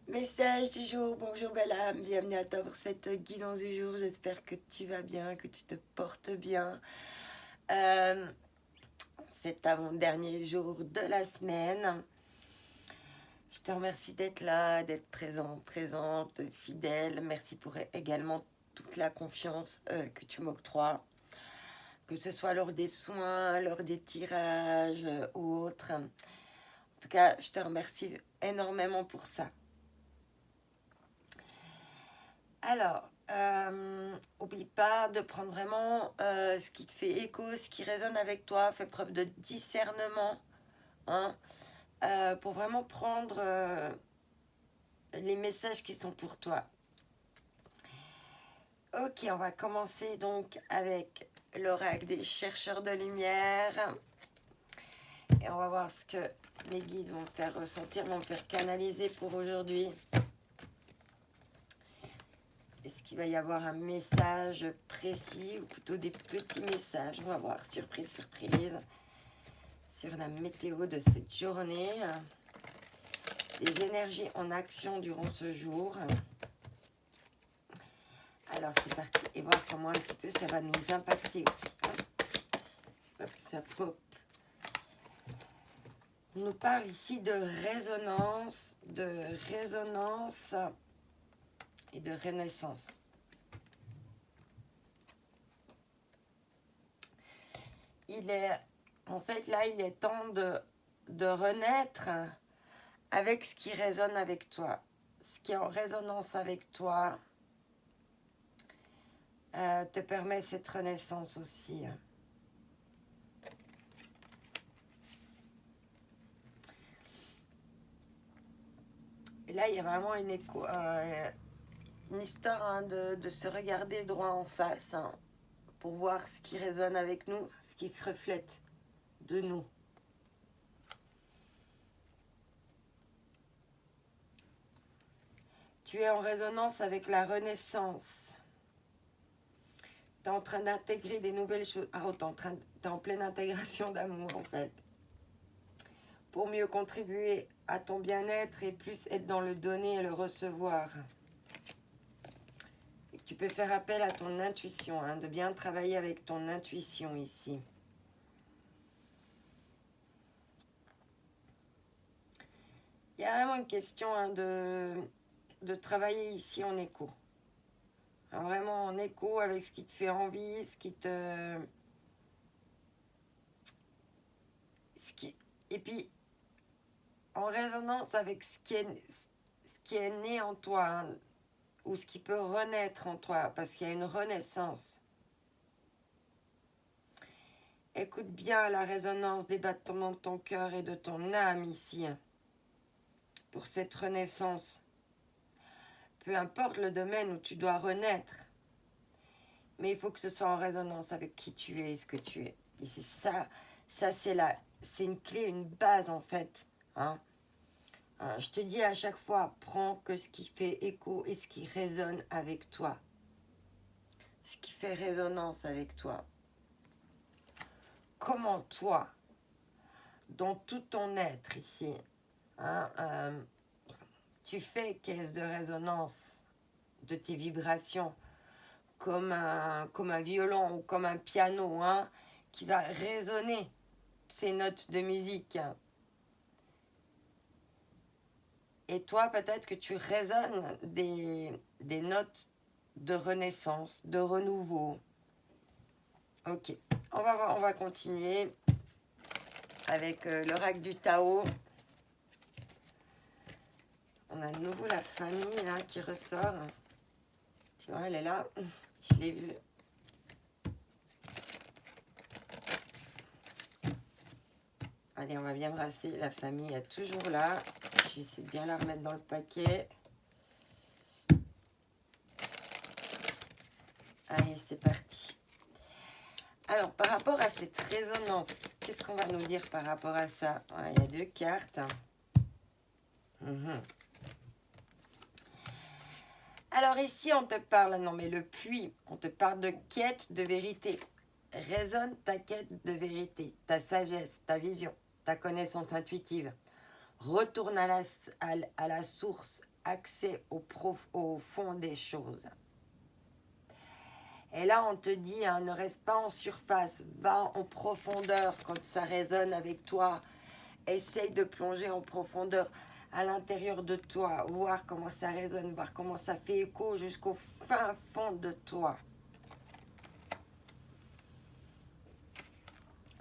Message du jour, bonjour belle âme, bienvenue à toi pour cette guidance du jour. J'espère que tu vas bien, que tu te portes bien. Euh, c'est avant-dernier jour de la semaine. Je te remercie d'être là, d'être présent, présente, fidèle. Merci pour également toute la confiance que tu m'octroies, que ce soit lors des soins, lors des tirages ou autres. En tout cas, je te remercie énormément pour ça. Alors, oublie pas de prendre vraiment ce qui te fait écho, ce qui résonne avec toi, fais preuve de discernement, hein, pour vraiment prendre les messages qui sont pour toi. Ok, on va commencer donc avec l'oracle des chercheurs de lumière. Et on va voir ce que les guides vont me faire ressentir, vont me faire canaliser pour aujourd'hui. Est-ce qu'il va y avoir un message précis ou plutôt des petits messages? On va voir, surprise, surprise, sur la météo de cette journée. Les énergies en action durant ce jour. Alors c'est parti et voir comment un petit peu ça va nous impacter aussi. Hop, ça pop. On nous parle ici de résonance et de renaissance. Il est, en fait, là, il est temps de renaître avec ce qui résonne avec toi. Ce qui est en résonance avec toi te permet cette renaissance aussi. Et là, il y a vraiment une histoire hein, de se regarder droit en face hein, pour voir ce qui résonne avec nous, ce qui se reflète de nous. Tu es en résonance avec la renaissance. Tu es en train d'intégrer des nouvelles choses. Ah, t'es en pleine intégration d'amour en fait. Pour mieux contribuer à ton bien-être et plus être dans le donner et le recevoir. Et tu peux faire appel à ton intuition, hein, de bien travailler avec ton intuition ici. Il y a vraiment une question hein, de travailler ici en écho. Alors, vraiment en écho avec ce qui te fait envie, et puis en résonance avec ce qui est né en toi, hein, ou ce qui peut renaître en toi, parce qu'il y a une renaissance. Écoute bien la résonance des battements de ton cœur et de ton âme ici, hein, pour cette renaissance. Peu importe le domaine où tu dois renaître, mais il faut que ce soit en résonance avec qui tu es et ce que tu es. Et c'est ça c'est une clé, une base en fait. Hein. Je te dis à chaque fois, prends que ce qui fait écho et ce qui résonne avec toi. Ce qui fait résonance avec toi. Comment toi, dans tout ton être ici, hein, tu fais caisse de résonance de tes vibrations comme un violon ou comme un piano hein, qui va résonner ces notes de musique. Et toi, peut-être que tu résonnes des notes de renaissance, de renouveau. Ok, on va continuer avec l'oracle du Tao. On a de nouveau la famille là, qui ressort. Tu vois, elle est là. Je l'ai vue. Allez, on va bien brasser. La famille est toujours là. Je vais essayer de bien la remettre dans le paquet. Allez, c'est parti. Alors, par rapport à cette résonance, qu'est-ce qu'on va nous dire par rapport à ça? Il y a deux cartes. Alors ici, on te parle, non mais le puits, on te parle de quête de vérité. Résonne ta quête de vérité, ta sagesse, ta vision, ta connaissance intuitive. Retourne à la source, accès au fond des choses. Et là, on te dit, hein, ne reste pas en surface, va en profondeur quand ça résonne avec toi. Essaye de plonger en profondeur à l'intérieur de toi, voir comment ça résonne, voir comment ça fait écho jusqu'au fin fond de toi.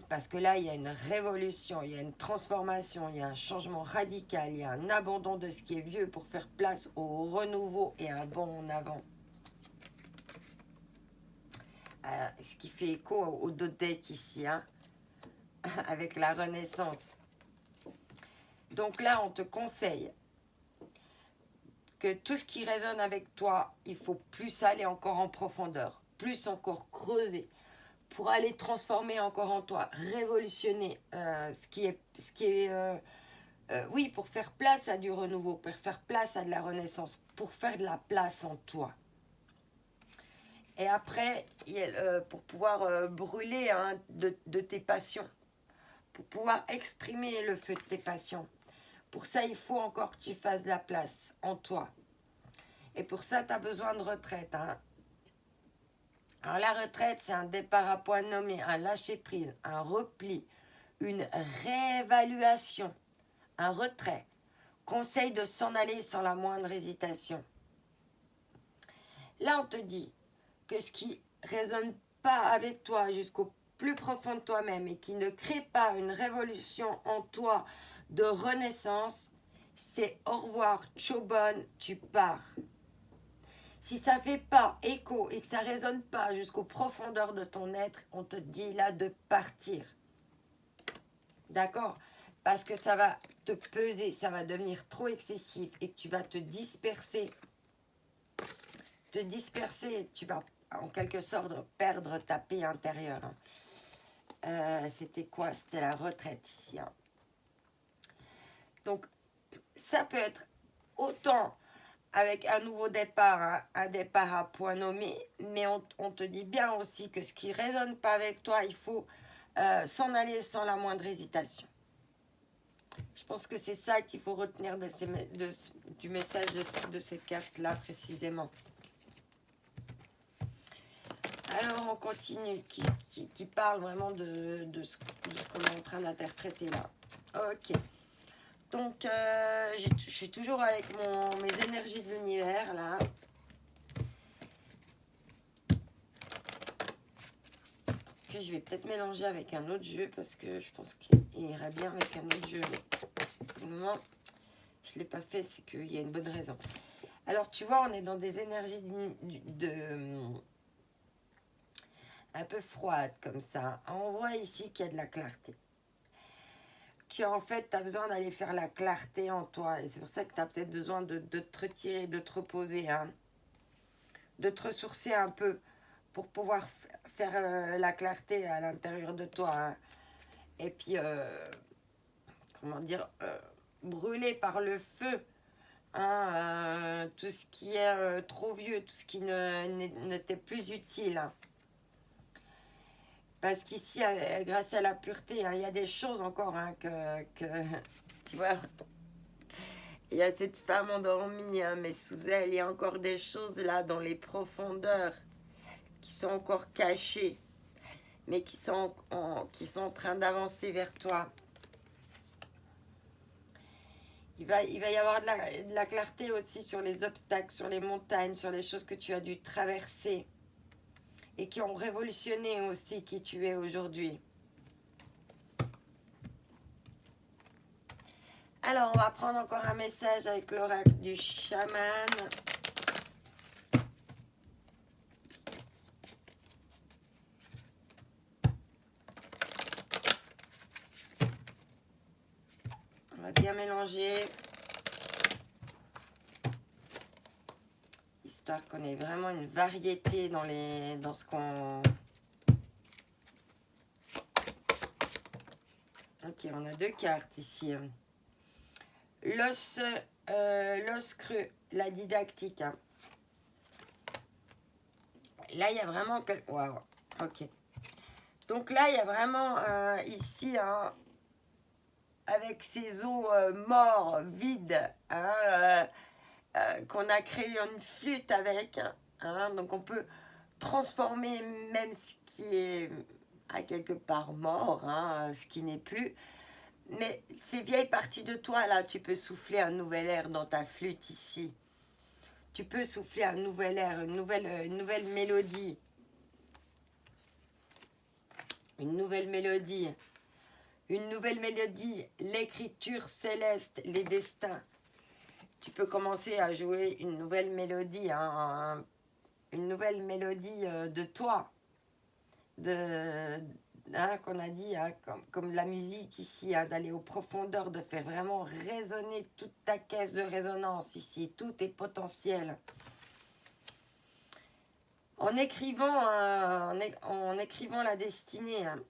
Parce que là, il y a une révolution, il y a une transformation, il y a un changement radical, il y a un abandon de ce qui est vieux pour faire place au renouveau et un bond en avant. Ce qui fait écho au deck ici, hein, avec la Renaissance. Donc là, on te conseille que tout ce qui résonne avec toi, il faut plus aller encore en profondeur, plus encore creuser, pour aller transformer encore en toi, révolutionner oui, pour faire place à du renouveau, pour faire place à de la renaissance, pour faire de la place en toi. Et après, pour pouvoir brûler, hein, de tes passions, pour pouvoir exprimer le feu de tes passions. Pour ça, il faut encore que tu fasses de la place en toi. Et pour ça, tu as besoin de retraite, hein. Alors la retraite, c'est un départ à point nommé, un lâcher-prise, un repli, une réévaluation, un retrait. Conseil de s'en aller sans la moindre hésitation. Là, on te dit que ce qui ne résonne pas avec toi jusqu'au plus profond de toi-même et qui ne crée pas une révolution en toi de renaissance, c'est au revoir, tchobon, tu pars. Si ça ne fait pas écho et que ça ne résonne pas jusqu'aux profondeurs de ton être, on te dit là de partir. D'accord? Parce que ça va te peser, ça va devenir trop excessif et que tu vas te disperser. Tu vas en quelque sorte perdre ta paix intérieure. C'était quoi? C'était la retraite ici. Hein. Donc, ça peut être autant avec un nouveau départ, hein, un départ à point nommé, mais on te dit bien aussi que ce qui ne résonne pas avec toi, il faut s'en aller sans la moindre hésitation. Je pense que c'est ça qu'il faut retenir du message de ces cartes-là précisément. Alors on continue, qui parle vraiment de ce qu'on est en train d'interpréter là. Ok. Donc je suis toujours avec mes énergies de l'univers là. Que je vais peut-être mélanger avec un autre jeu parce que je pense qu'il irait bien avec un autre jeu. Mais pour le moment, je ne l'ai pas fait, c'est qu'il y a une bonne raison. Alors tu vois, on est dans des énergies un peu froides comme ça. On voit ici qu'il y a de la clarté. En fait, tu as besoin d'aller faire la clarté en toi. Et c'est pour ça que tu as peut-être besoin de te retirer, de te reposer, hein, de te ressourcer un peu pour pouvoir faire la clarté à l'intérieur de toi. Hein. Et puis, comment dire, brûler par le feu hein, tout ce qui est trop vieux, tout ce qui ne t'est plus utile. Hein. Parce qu'ici, grâce à la pureté, hein, il y a des choses encore hein, que tu vois, il y a cette femme endormie, hein, mais sous elle, il y a encore des choses là dans les profondeurs qui sont encore cachées, mais qui sont en train d'avancer vers toi. Il va y avoir de la clarté aussi sur les obstacles, sur les montagnes, sur les choses que tu as dû traverser. Et qui ont révolutionné aussi qui tu es aujourd'hui. Alors, on va prendre encore un message avec l'oracle du chaman. On va bien mélanger. Histoire qu'on ait vraiment une variété dans ce qu'on... Ok, on a deux cartes ici. L'os creux, la didactique. Hein. Là, il y a vraiment... Waouh, ok. Donc là, il y a vraiment ici, hein, avec ces os morts, vides, hein, qu'on a créé une flûte avec. Hein, donc on peut transformer même ce qui est à quelque part mort, hein, ce qui n'est plus. Mais ces vieilles parties de toi, là, tu peux souffler un nouvel air dans ta flûte ici. Tu peux souffler un nouvel air, une nouvelle mélodie. Une nouvelle mélodie. Une nouvelle mélodie, l'écriture céleste, les destins. Tu peux commencer à jouer une nouvelle mélodie, hein, une nouvelle mélodie de toi. Hein, qu'on a dit, hein, comme la musique ici, hein, d'aller aux profondeurs, de faire vraiment résonner toute ta caisse de résonance ici, tout est potentiel. En écrivant la destinée, hein,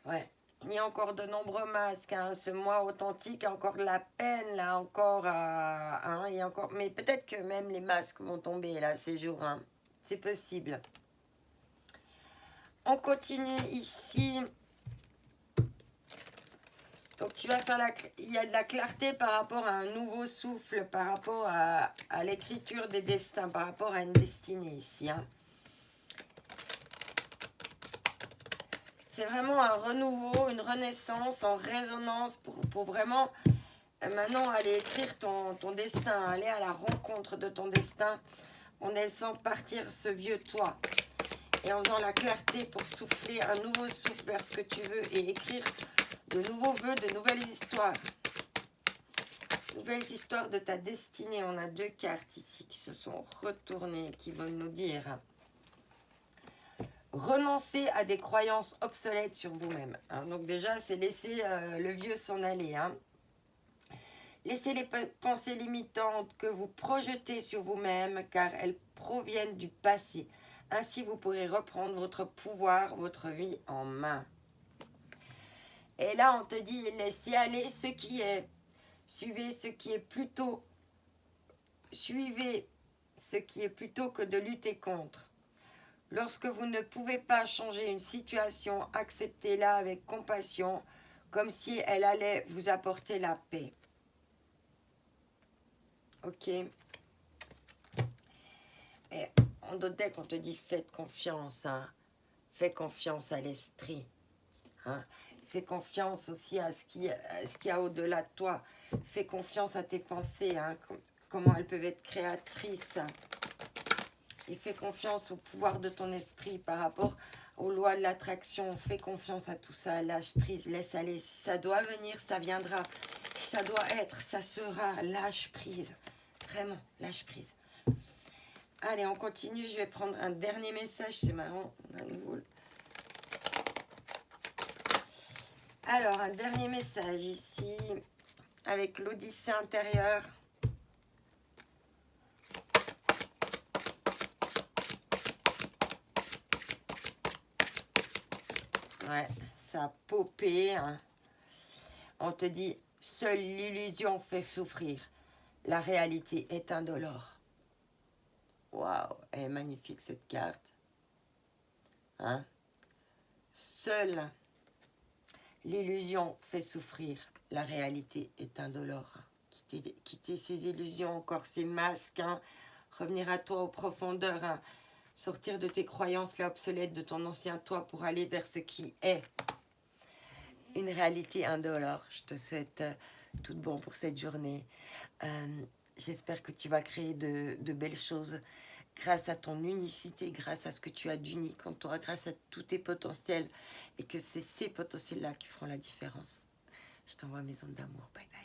ouais, il y a encore de nombreux masques, hein, ce moi authentique a encore de la peine, là, encore, hein, il y a encore, mais peut-être que même les masques vont tomber, là, ces jours, hein, c'est possible. On continue ici. Donc tu vas faire il y a de la clarté par rapport à un nouveau souffle, par rapport à l'écriture des destins, par rapport à une destinée ici. Hein. C'est vraiment un renouveau, une renaissance en résonance pour vraiment maintenant aller écrire ton destin, aller à la rencontre de ton destin en laissant partir ce vieux toi. Et en faisant la clarté pour souffler un nouveau souffle vers ce que tu veux et écrire de nouveaux vœux, de nouvelles histoires. Nouvelles histoires de ta destinée. On a 2 cartes ici qui se sont retournées, qui veulent nous dire renoncer à des croyances obsolètes sur vous-même. Hein. Donc déjà, c'est laisser le vieux s'en aller. Hein. Laissez les pensées limitantes que vous projetez sur vous-même, car elles proviennent du passé. Ainsi, vous pourrez reprendre votre pouvoir, votre vie en main. Et là, on te dit, laissez aller ce qui est. Suivez ce qui est plutôt que de lutter contre. Lorsque vous ne pouvez pas changer une situation, acceptez-la avec compassion, comme si elle allait vous apporter la paix. Ok. Et en d'autres decks, on te dit faites confiance. Hein. Fais confiance à l'esprit. Hein. Fais confiance aussi à ce qu'il y a au-delà de toi. Fais confiance à tes pensées. Hein. Comment elles peuvent être créatrices. Et fais confiance au pouvoir de ton esprit par rapport aux lois de l'attraction. Fais confiance à tout ça. Lâche prise, laisse aller. Si ça doit venir, ça viendra. Si ça doit être, ça sera. Lâche prise. Vraiment, lâche prise. Allez, on continue. Je vais prendre un dernier message. C'est marrant. On a à nouveau... Alors, un dernier message ici. Avec l'Odyssée intérieure. Ouais, ça a popé. Hein. On te dit, seule l'illusion fait souffrir. La réalité est indolore. Waouh, elle est magnifique cette carte. Hein? Seule l'illusion fait souffrir. La réalité est indolore. Quitter ces illusions, encore ces masques. Hein? Revenir à toi aux profondeurs. Hein? Sortir de tes croyances là obsolètes de ton ancien toi pour aller vers ce qui est une réalité indolore. Je te souhaite tout de bon pour cette journée. J'espère que tu vas créer de belles choses grâce à ton unicité, grâce à ce que tu as d'unique en toi, grâce à tous tes potentiels et que c'est ces potentiels-là qui feront la différence. Je t'envoie mes ondes d'amour. Bye bye.